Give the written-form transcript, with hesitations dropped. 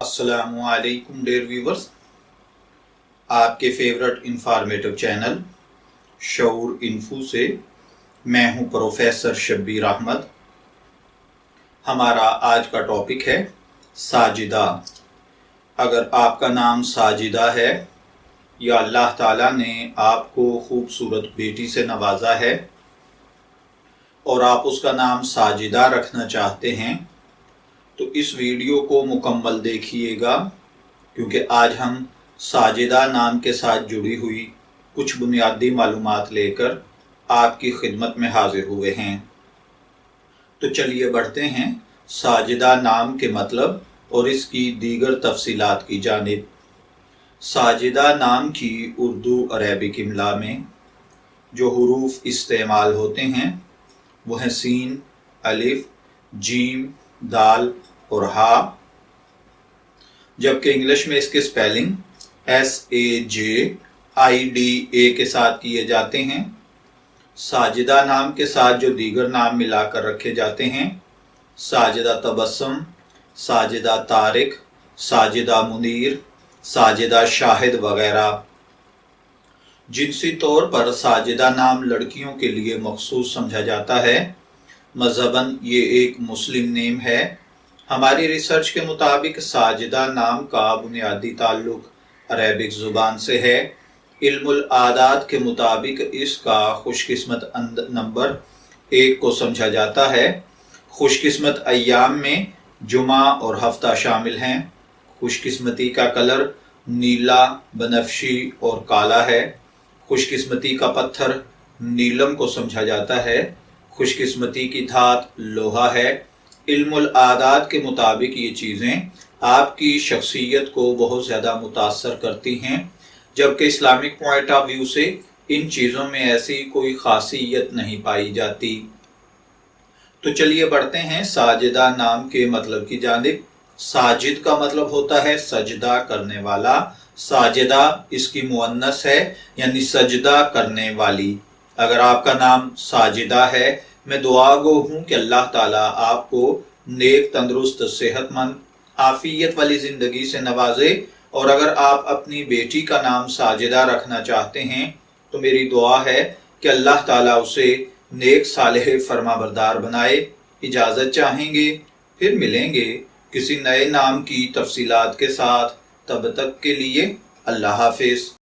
السلام علیکم dear viewers, آپ کے فیورٹ انفارمیٹو چینل شعور انفو سے میں ہوں پروفیسر شبیر احمد۔ ہمارا آج کا ٹاپک ہے ساجدہ۔ اگر آپ کا نام ساجدہ ہے یا اللہ تعالیٰ نے آپ کو خوبصورت بیٹی سے نوازا ہے اور آپ اس کا نام ساجدہ رکھنا چاہتے ہیں تو اس ویڈیو کو مکمل دیکھیے گا، کیونکہ آج ہم ساجدہ نام کے ساتھ جڑی ہوئی کچھ بنیادی معلومات لے کر آپ کی خدمت میں حاضر ہوئے ہیں۔ تو چلیے بڑھتے ہیں ساجدہ نام کے مطلب اور اس کی دیگر تفصیلات کی جانب۔ ساجدہ نام کی اردو عربک املا میں جو حروف استعمال ہوتے ہیں وہ ہیں سین، الف، جیم، دال اور ہا، جبکہ انگلش میں اس کے سپیلنگ SAJIDA کے ساتھ کیے جاتے ہیں۔ ساجدہ نام کے ساتھ جو دیگر نام ملا کر رکھے جاتے ہیں، ساجدہ تبسم، ساجدہ طارق، ساجدہ منیر، ساجدہ شاہد وغیرہ۔ جنسی طور پر ساجدہ نام لڑکیوں کے لیے مخصوص سمجھا جاتا ہے۔ مذہباً یہ ایک مسلم نیم ہے۔ ہماری ریسرچ کے مطابق ساجدہ نام کا بنیادی تعلق عربک زبان سے ہے۔ علم العادات کے مطابق اس کا خوش قسمت نمبر 1 کو سمجھا جاتا ہے۔ خوش قسمت ایام میں جمعہ اور ہفتہ شامل ہیں۔ خوش قسمتی کا کلر نیلا، بنفشی اور کالا ہے۔ خوش قسمتی کا پتھر نیلم کو سمجھا جاتا ہے۔ خوش قسمتی کی دھات لوہا ہے۔ علم العادات کے مطابق یہ چیزیں آپ کی شخصیت کو بہت زیادہ متاثر کرتی ہیں، جبکہ اسلامک پوائنٹ آف ویو سے ان چیزوں میں ایسی کوئی خاصیت نہیں پائی جاتی۔ تو چلیے بڑھتے ہیں ساجدہ نام کے مطلب کی جانب۔ ساجد کا مطلب ہوتا ہے سجدہ کرنے والا۔ ساجدہ اس کی مؤنث ہے، یعنی سجدہ کرنے والی۔ اگر آپ کا نام ساجدہ ہے، میں دعا گو ہوں کہ اللہ تعالیٰ آپ کو نیک، تندرست، صحت مند، عافیت والی زندگی سے نوازے، اور اگر آپ اپنی بیٹی کا نام ساجدہ رکھنا چاہتے ہیں تو میری دعا ہے کہ اللہ تعالیٰ اسے نیک، صالح، فرما بردار بنائے۔ اجازت چاہیں گے، پھر ملیں گے کسی نئے نام کی تفصیلات کے ساتھ۔ تب تک کے لیے اللہ حافظ۔